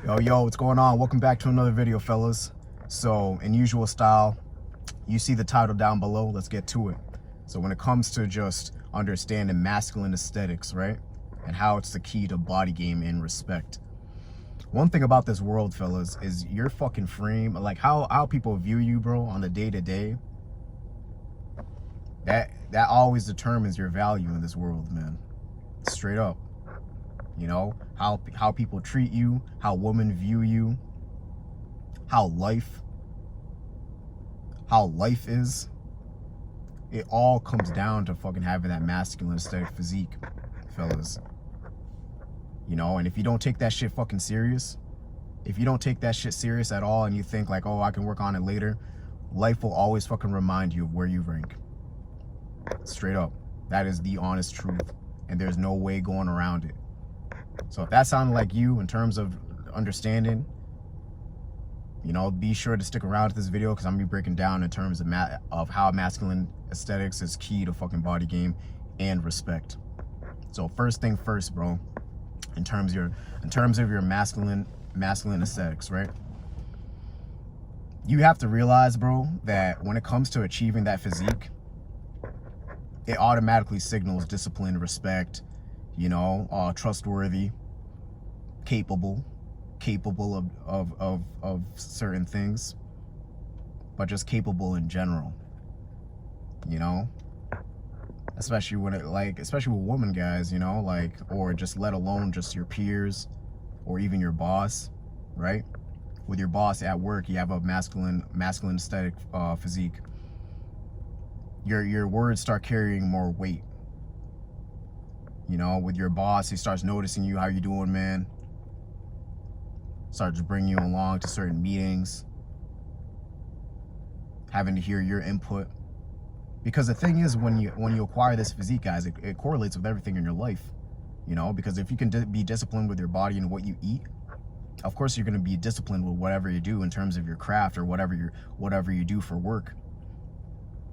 Yo, what's going on? Welcome back to another video, fellas. So, in usual style, you see the title down below. Let's get to it. So, when it comes to just understanding masculine aesthetics, right? And how it's the key to body game and respect. One thing about this world, fellas, is your fucking frame, like how people view you, bro, on the day-to-day. That always determines your value in this world, man. Straight up. You know, how people treat you, how women view you, how life is. It all comes down to fucking having that masculine aesthetic physique, fellas. You know, and if you don't take that shit fucking serious, if you don't take that shit serious at all and you think like, oh, I can work on it later, life will always fucking remind you of where you rank. Straight up. That is the honest truth. And there's no way going around it. So if that sounded like you in terms of understanding, you know, be sure to stick around to this video because I'm gonna be breaking down in terms of how masculine aesthetics is key to fucking body game and respect. So first thing first, bro, in terms of your masculine aesthetics, right? You have to realize, bro, that when it comes to achieving that physique, it automatically signals discipline, respect, you know, trustworthy, capable of certain things, but just capable in general, you know, especially when especially with women, guys, you know, like, or just let alone just your peers or even your boss, right? With your boss at work, you have a masculine aesthetic physique. Your words start carrying more weight. You know, with your boss, he starts noticing you, how you doing, man. Starts bringing you along to certain meetings, having to hear your input. Because the thing is, when you acquire this physique, guys, it correlates with everything in your life. You know, because if you can be disciplined with your body and what you eat, of course you're going to be disciplined with whatever you do in terms of your craft or whatever you do for work.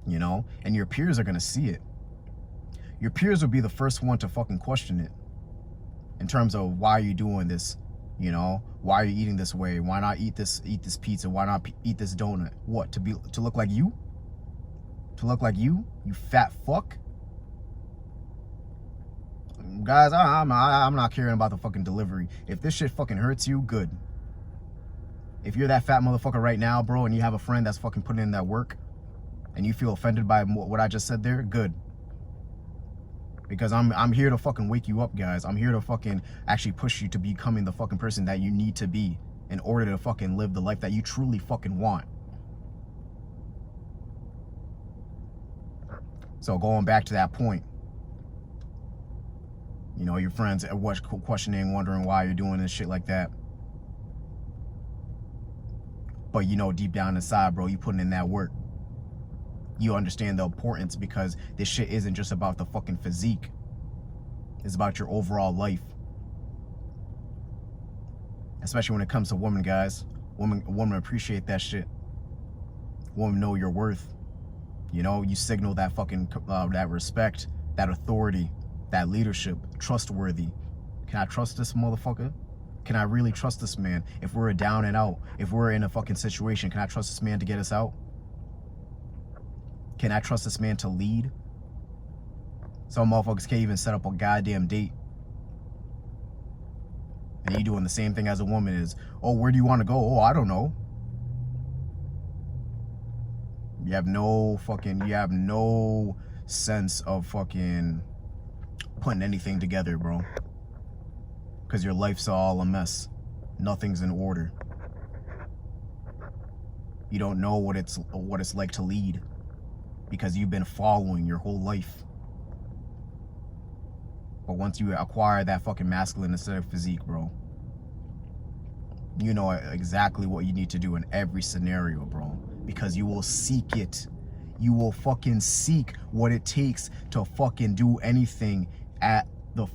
You know, and your peers are going to see it. Your peers will be the first one to fucking question it in terms of why are you doing this, you know, why are you eating this way, why not eat this pizza, why not eat this donut? What, to look like you? To look like you fat fuck? Guys, I'm not caring about the fucking delivery. If this shit fucking hurts you, good. If you're that fat motherfucker right now, bro, and you have a friend that's fucking putting in that work and you feel offended by what I just said there, good. Because I'm here to fucking wake you up, guys. I'm here to fucking actually push you to becoming the fucking person that you need to be in order to fucking live the life that you truly fucking want. So going back to that point, you know, your friends are questioning, wondering why you're doing this shit like that. But you know, deep down inside, bro, you putting in that work. You understand the importance because this shit isn't just about the fucking physique. It's about your overall life. Especially when it comes to women, guys. Women appreciate that shit. Women know your worth. You know, you signal that fucking, that respect, that authority, that leadership, trustworthy. Can I trust this motherfucker? Can I really trust this man? If we're down and out, if we're in a fucking situation, can I trust this man to get us out? Can I trust this man to lead? Some motherfuckers can't even set up a goddamn date. And you doing the same thing as a woman is, oh, where do you want to go? Oh, I don't know. You have no sense of fucking putting anything together, bro. Because your life's all a mess. Nothing's in order. You don't know what it's like to lead. Because you've been following your whole life. But once you acquire that fucking masculine aesthetic physique, bro, you know exactly what you need to do in every scenario, bro. Because you will seek it. You will fucking seek what it takes to fucking do anything at the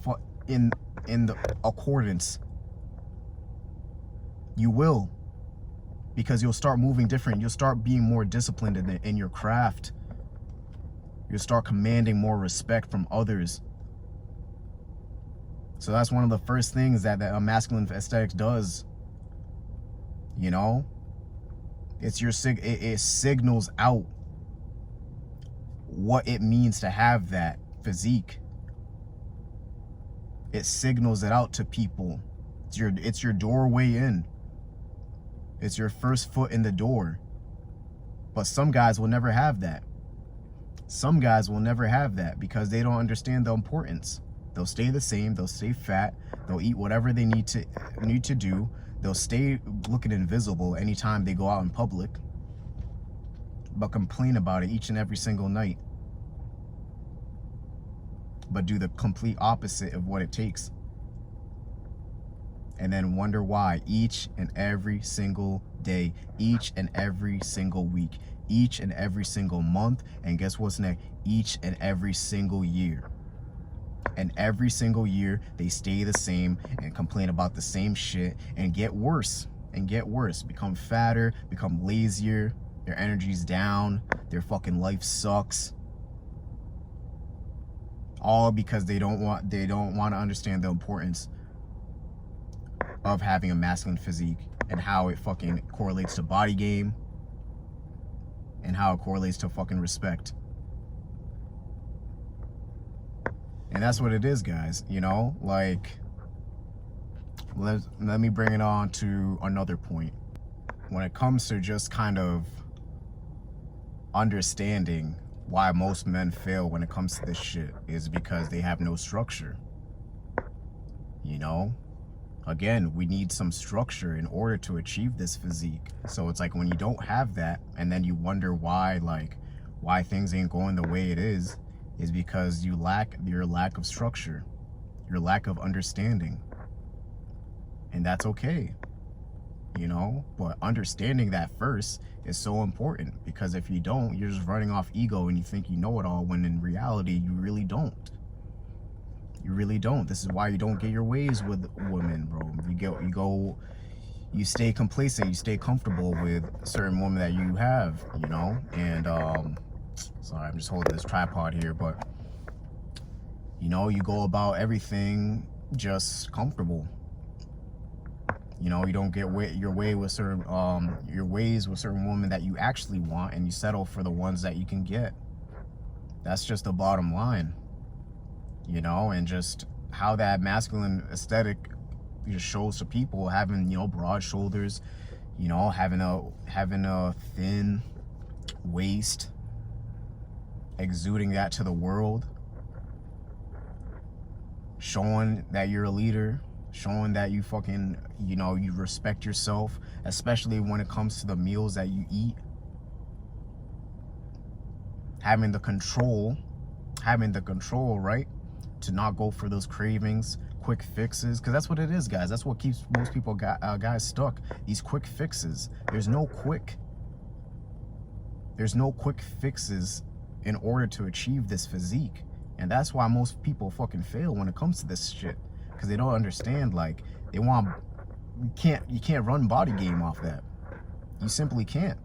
in the accordance. You will. Because you'll start moving different. You'll start being more disciplined in your craft. You'll start commanding more respect from others. So that's one of the first things that a masculine aesthetics does. You know, it's your it signals out what it means to have that physique. It signals it out to people. It's your doorway in. It's your first foot in the door. But some guys will never have that. Some guys will never have that because they don't understand the importance. They'll stay the same, they'll stay fat, they'll eat whatever they need to do. They'll stay looking invisible anytime they go out in public, but complain about it each and every single night. But do the complete opposite of what it takes. And then wonder why each and every single day, each and every single week, each and every single month, and guess what's next? Each and every single year. And every single year, they stay the same and complain about the same shit and get worse and get worse. Become fatter, become lazier, their energy's down, their fucking life sucks. All because they don't want to understand the importance of having a masculine physique and how it fucking correlates to body game and how it correlates to fucking respect. And that's what it is, guys. You know, like, let me bring it on to another point. When it comes to just kind of understanding why most men fail when it comes to this shit is because they have no structure. You know, again, we need some structure in order to achieve this physique. So it's like when you don't have that and then you wonder why things ain't going the way it is because your lack of structure, your lack of understanding. And that's okay, you know, but understanding that first is so important, because if you don't, you're just running off ego and you think you know it all, when in reality you really don't. You really don't. This is why you don't get your ways with women, bro. You stay complacent, you stay comfortable with certain women that you have, you know. And sorry, I'm just holding this tripod here, but you know, you go about everything just comfortable. You know, you don't get your ways with certain women that you actually want, and you settle for the ones that you can get. That's just the bottom line. You know, and just how that masculine aesthetic just shows to people, having, you know, broad shoulders, you know, having a thin waist, exuding that to the world, showing that you're a leader, showing that you fucking, you know, you respect yourself, especially when it comes to the meals that you eat. Having the control, right? To not go for those cravings, quick fixes, because that's what it is, guys. That's what keeps most people guys stuck. These quick fixes. There's no quick fixes in order to achieve this physique, and that's why most people fucking fail when it comes to this shit, because they don't understand. Like, you can't run Bodygame off that. You simply can't.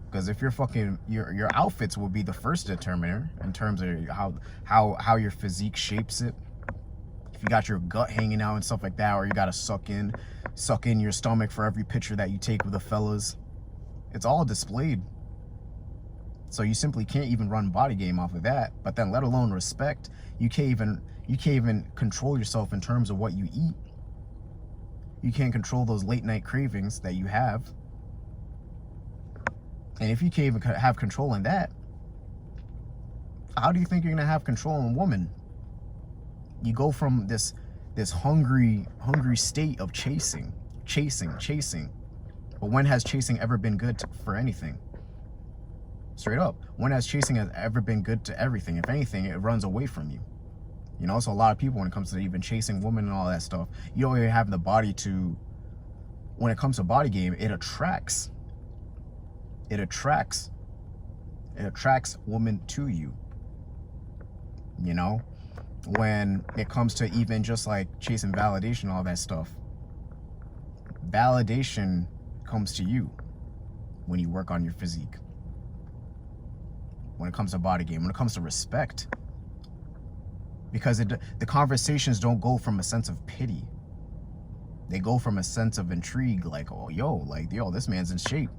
Because if your outfits will be the first determiner in terms of how your physique shapes it. If you got your gut hanging out and stuff like that, or you gotta suck in your stomach for every picture that you take with the fellas, it's all displayed. So you simply can't even run Bodygame off of that. But then, let alone respect, you can't even control yourself in terms of what you eat. You can't control those late night cravings that you have. And if you can't even have control in that, how do you think you're gonna have control in a woman? You go from this hungry state of chasing. But when has chasing ever been good for anything? Straight up, when has chasing ever been good to everything? If anything, it runs away from you. You know, so a lot of people, when it comes to even chasing women and all that stuff, you don't even have the body to. When it comes to Bodygame, it attracts women to you. You know, when it comes to even just like chasing validation, all that stuff, validation comes to you when you work on your physique. When it comes to Bodygame, when it comes to respect, because the conversations don't go from a sense of pity. They go from a sense of intrigue, like, oh, yo, this man's in shape.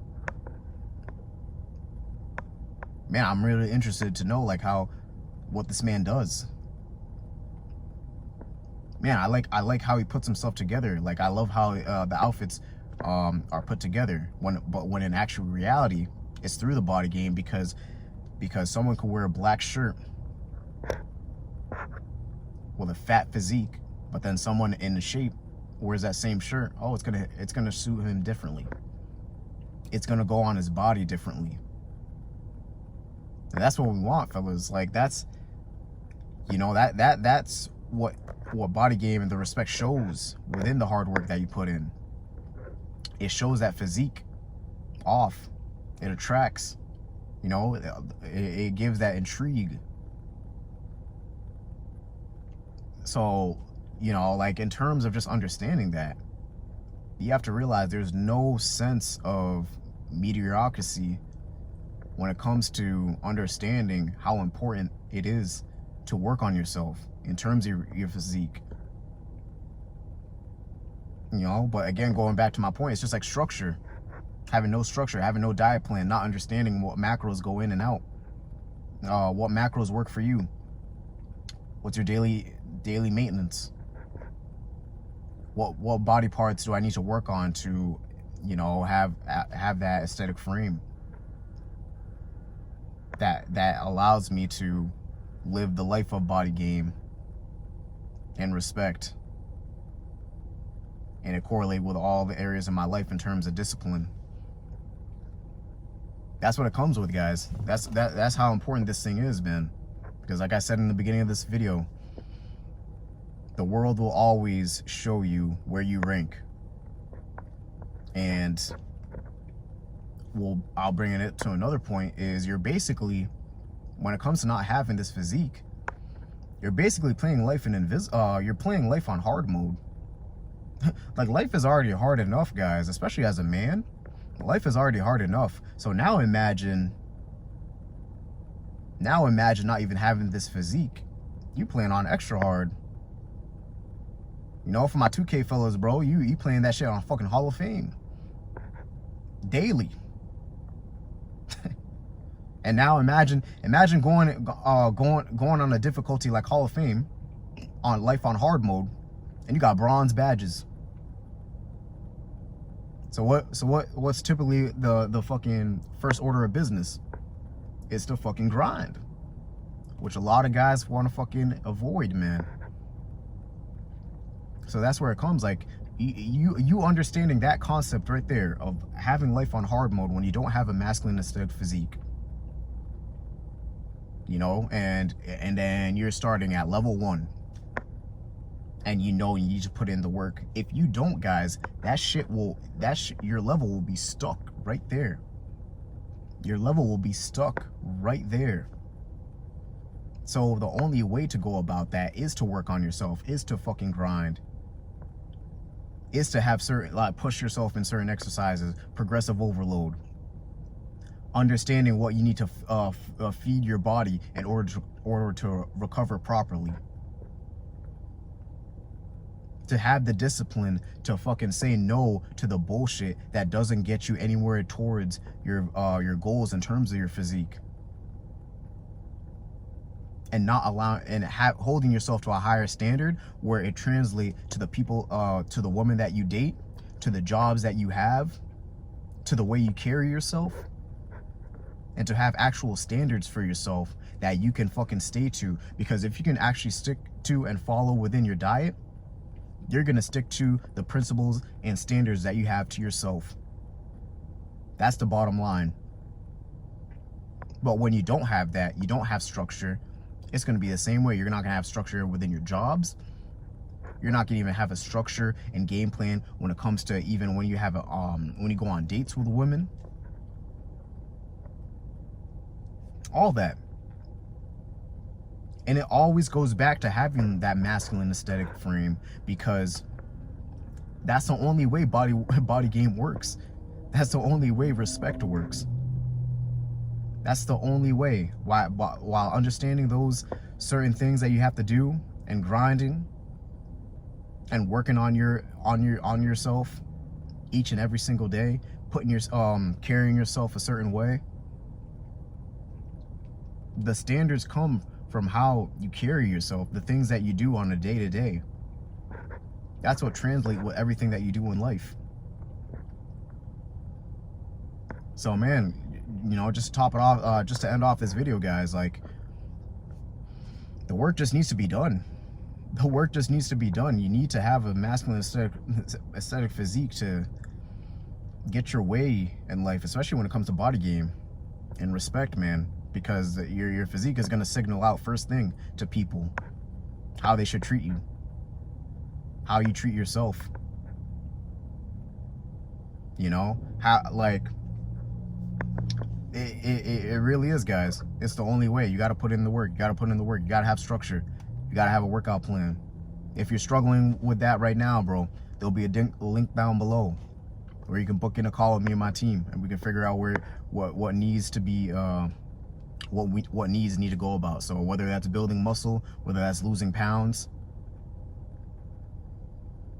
Man, I'm really interested to know, like, what this man does. Man, I like how he puts himself together. Like, I love how the outfits are put together. When in actual reality, it's through the body game, because someone could wear a black shirt with a fat physique, but then someone in the shape wears that same shirt. Oh, it's gonna suit him differently. It's gonna go on his body differently. And that's what we want, fellas. Like, that's, you know, that's what Bodygame and the respect shows within the hard work that you put in. It shows that physique off. It attracts, you know, it gives that intrigue. So, you know, like, in terms of just understanding that, you have to realize there's no sense of mediocrity when it comes to understanding how important it is to work on yourself in terms of your physique. You know, but again, going back to my point, it's just like structure. Having no structure, having no diet plan, not understanding what macros go in and out. What macros work for you. What's your daily maintenance? What body parts do I need to work on to, you know, have that aesthetic frame that allows me to live the life of Bodygame and respect, and it correlate with all the areas of my life in terms of discipline. That's what it comes with, guys. That's how important this thing is, man. Because like I said in the beginning of this video, the world will always show you where you rank. And I'll bring it to another point, is you're basically, when it comes to not having this physique, you're basically playing life you're playing life on hard mode. Like, life is already hard enough, guys, especially as a man. Life is already hard enough. So now imagine not even having this physique. You playing on extra hard. You know, for my 2K fellas, bro, you playing that shit on fucking Hall of Fame daily. And now imagine going on a difficulty like Hall of Fame on life on hard mode, and you got bronze badges. So what's typically the fucking first order of business? It's to fucking grind, which a lot of guys want to fucking avoid, man. So that's where it comes. Like, you understanding that concept right there of having life on hard mode when you don't have a masculine aesthetic physique, you know, and then you're starting at level 1, and you know you need to put in the work. If you don't, guys, your level will be stuck right there. Your level will be stuck right there. So the only way to go about that is to work on yourself, is to fucking grind, is to have push yourself in certain exercises, progressive overload, understanding what you need to feed your body in order to recover properly, to have the discipline to fucking say no to the bullshit that doesn't get you anywhere towards your goals in terms of your physique, and not holding yourself to a higher standard where it translates to the people, to the woman that you date, to the jobs that you have, to the way you carry yourself, and to have actual standards for yourself that you can fucking stay to. Because if you can actually stick to and follow within your diet, you're gonna stick to the principles and standards that you have to yourself. That's the bottom line. But when you don't have that, you don't have structure, it's going to be the same way. You're not going to have structure within your jobs. You're not going to even have a structure and game plan when it comes to even when you have when you go on dates with women. All that. And it always goes back to having that masculine aesthetic frame, because that's the only way Bodygame works. That's the only way respect works. That's the only way. While understanding those certain things that you have to do and grinding, and working on yourself each and every single day, putting your carrying yourself a certain way, the standards come from how you carry yourself, the things that you do on a day-to-day. That's what translates with everything that you do in life. So man, you know, just to top it off, just to end off this video, guys, like, the work just needs to be done. The work just needs to be done. You need to have a masculine aesthetic physique to get your way in life, especially when it comes to body game and respect, man, because your physique is going to signal out first thing to people how they should treat you, how you treat yourself. You know, how, like, it really is, guys. It's the only way. You got to put in the work. You got to put in the work. You got to have structure. You got to have a workout plan. If you're struggling with that right now, bro, there'll be a link down below where you can book in a call with me and my team, and we can figure out what needs to be what needs need to go about. So whether that's building muscle, whether that's losing pounds,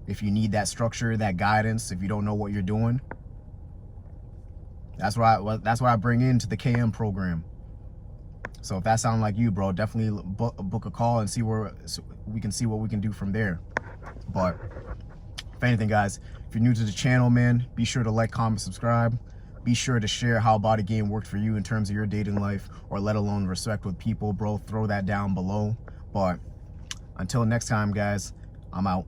if you need that structure, that guidance, if you don't know what you're doing, that's what I bring into the KM program. So if that sounds like you, bro, definitely book a call and see where we can see what we can do from there. But if anything, guys, if you're new to the channel, man, be sure to like, comment, subscribe. Be sure to share how Bodygame worked for you in terms of your dating life, or let alone respect with people, bro. Throw that down below. But until next time, guys, I'm out.